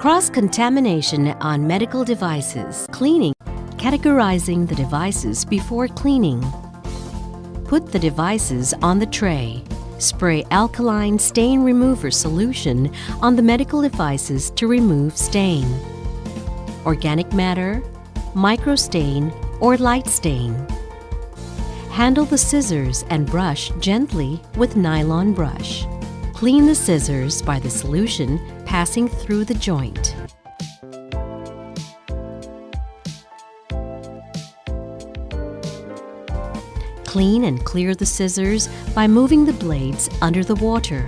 Cross-contamination on medical devices. Cleaning. Categorizing the devices before cleaning. Put the devices on the tray. Spray alkaline stain remover solution on the medical devices to remove stain. Organic matter, microstain, or light stain. Handle the scissors and brush gently with nylon brush. Clean the scissors by the solution passing through the joint. Clean and clear the scissors by moving the blades under the water.